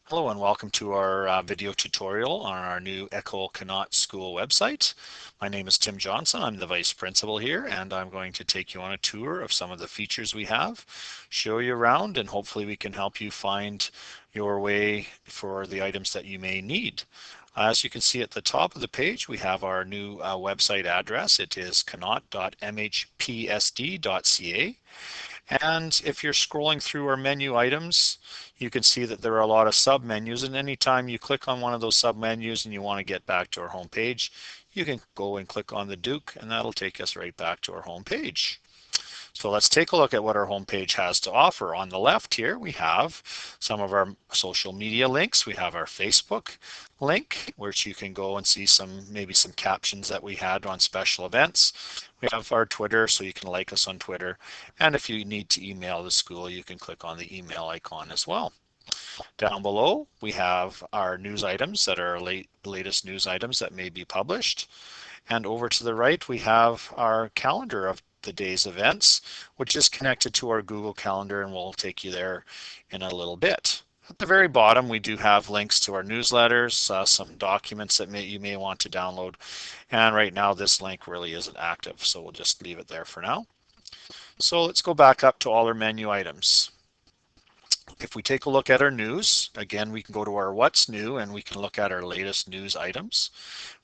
Hello and welcome to our video tutorial on our new Ecole Connaught School website. My name is Tim Johnson. I'm the Vice Principal here, and I'm going to take you on a tour of some of the features we have, show you around, and hopefully we can help you find your way for the items that you may need. As you can see at the top of the page, we have our new website address. It is connaught.mhpsd.ca. And if you're scrolling through our menu items, you can see that there are a lot of sub-menus, and anytime you click on one of those sub-menus and you want to get back to our home page, you can go and click on the Duke, and that'll take us right back to our home page. So let's take a look at what our homepage has to offer. On the left here, we have some of our social media links. We have our Facebook link, which you can go and see maybe some captions that we had on special events. We have our Twitter, so you can like us on Twitter. And if you need to email the school, you can click on the email icon as well. Down below, we have our news items that are latest news items that may be published. And over to the right, we have our calendar of the day's events, which is connected to our Google Calendar, and we'll take you there in a little bit. At the very bottom, we do have links to our newsletters, some documents that you may want to download. And right now, this link really isn't active, so we'll just leave it there for now. So let's go back up to all our menu items. If we take a look at our news, again, we can go to our What's New and we can look at our latest news items.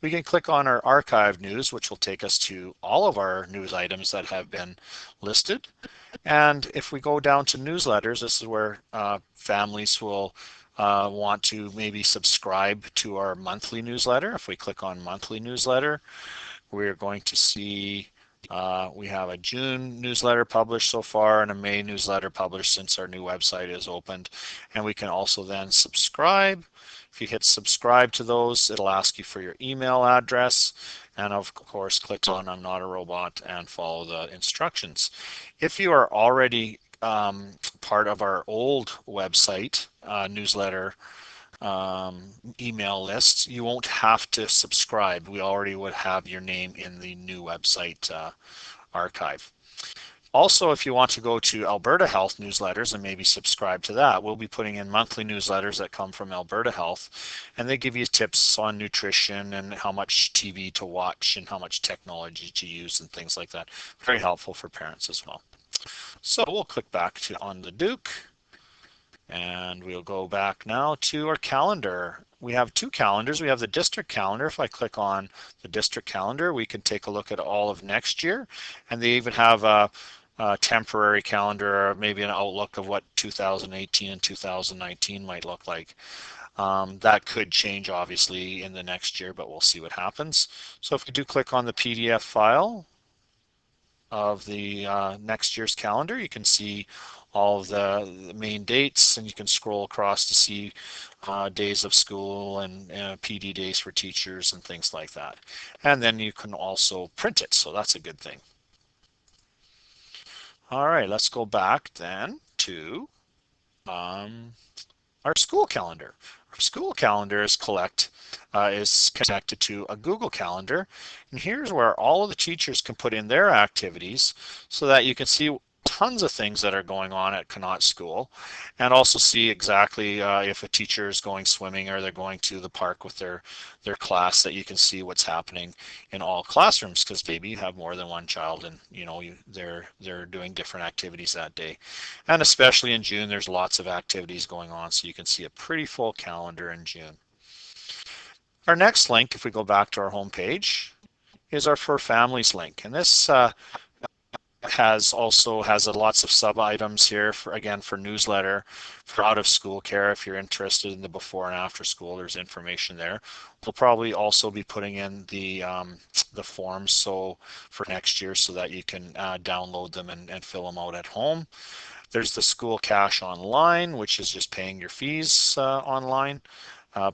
We can click on our archive news, which will take us to all of our news items that have been listed. And if we go down to newsletters, this is where families will want to maybe subscribe to our monthly newsletter. If we click on monthly newsletter, we're going to see we have a June newsletter published so far and a May newsletter published since our new website is opened. And we can also then subscribe. If you hit subscribe to those, it'll ask you for your email address. And of course, click on I'm Not a Robot and follow the instructions. If you are already part of our old website newsletter email lists, you won't have to subscribe. We already would have your name in the new website archive. Also, if you want to go to Alberta Health newsletters and maybe subscribe to that, we'll be putting in monthly newsletters that come from Alberta Health, and they give you tips on nutrition and how much TV to watch and how much technology to use and things like that. Very helpful for parents as well. So we'll click back on the Duke. And we'll go back now to our calendar. We have two calendars. We have the district calendar. If I click on the district calendar, we can take a look at all of next year. And they even have a temporary calendar, or maybe an outlook of what 2018 and 2019 might look like. That could change obviously in the next year, but we'll see what happens. So if we do click on the PDF file of the next year's calendar, you can see all of the main dates, and you can scroll across to see days of school and PD days for teachers and things like that. And then you can also print it, so that's a good thing. All right, let's go back then to our school calendar. Our school calendar is connected to a Google Calendar, and here's where all of the teachers can put in their activities so that you can see tons of things that are going on at Connaught School, and also see exactly if a teacher is going swimming or they're going to the park with their class, that you can see what's happening in all classrooms, because maybe you have more than one child and they're doing different activities that day. And especially in June, there's lots of activities going on, so you can see a pretty full calendar in June. Our next link, if we go back to our home page, is our For Families link, and this has lots of sub items here for newsletter, for out of school care. If you're interested in the before and after school, there's information there. We'll probably also be putting in the forms for next year so that you can download them and fill them out at home. There's the School Cash Online, which is just paying your fees online.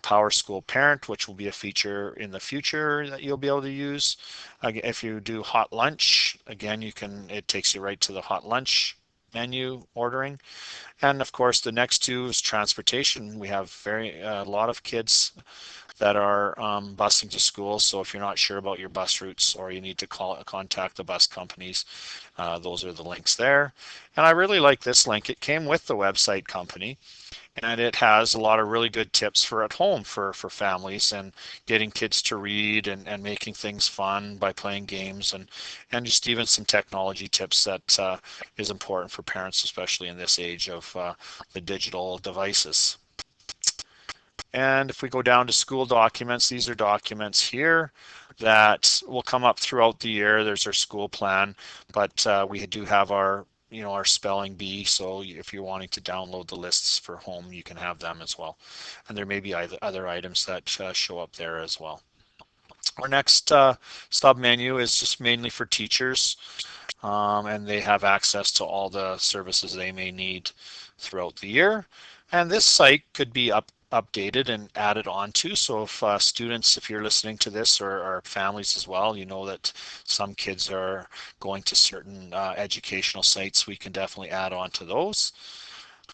Power School Parent, which will be a feature in the future that you'll be able to use. If you do hot lunch, again, it takes you right to the hot lunch menu ordering. And of course, the next two is transportation. We have a lot of kids that are busing to school. So if you're not sure about your bus routes or you need to contact the bus companies, those are the links there. And I really like this link. It came with the website company. and it has a lot of really good tips for at home for families and getting kids to read and making things fun by playing games and just even some technology tips that is important for parents, especially in this age of the digital devices. And if we go down to school documents, these are documents here that will come up throughout the year. There's our school plan, but we do have our our spelling bee. So if you're wanting to download the lists for home, you can have them as well. And there may be other items that show up there as well. Our next sub menu is just mainly for teachers, and they have access to all the services they may need throughout the year. And this site could be updated and added onto. So if students, if you're listening to this, or families as well, you know that some kids are going to certain educational sites, we can definitely add on to those.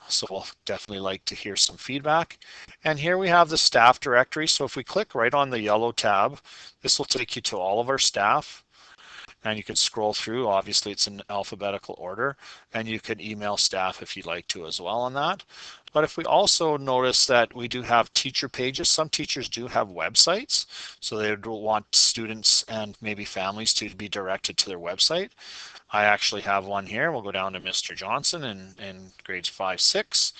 So we'll definitely like to hear some feedback. And here we have the staff directory. So if we click right on the yellow tab, this will take you to all of our staff. And you can scroll through. Obviously, it's in alphabetical order, and you can email staff if you'd like to as well on that. But if we also notice that we do have teacher pages, some teachers do have websites, so they would want students and maybe families to be directed to their website. I actually have one here. We'll go down to Mr. Johnson in grades 5, 6,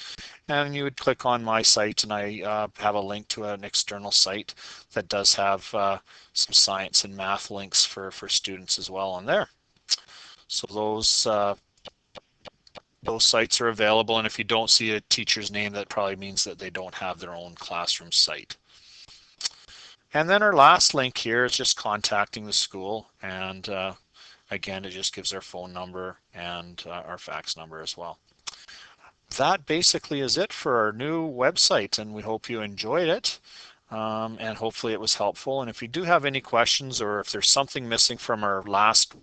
and you would click on my site, and I have a link to an external site that does have some science and math links for students as well on there. So those sites are available, and if you don't see a teacher's name, that probably means that they don't have their own classroom site. And then our last link here is just contacting the school, and again, it just gives our phone number and our fax number as well. That basically is it for our new website, and we hope you enjoyed it. And hopefully it was helpful. And if you do have any questions, or if there's something missing from our last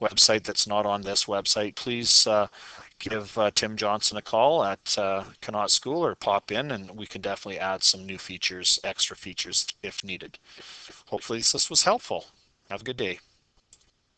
website that's not on this website, please give Tim Johnson a call at Connaught School, or pop in, and we can definitely add some new features, extra features if needed. Hopefully this was helpful. Have a good day.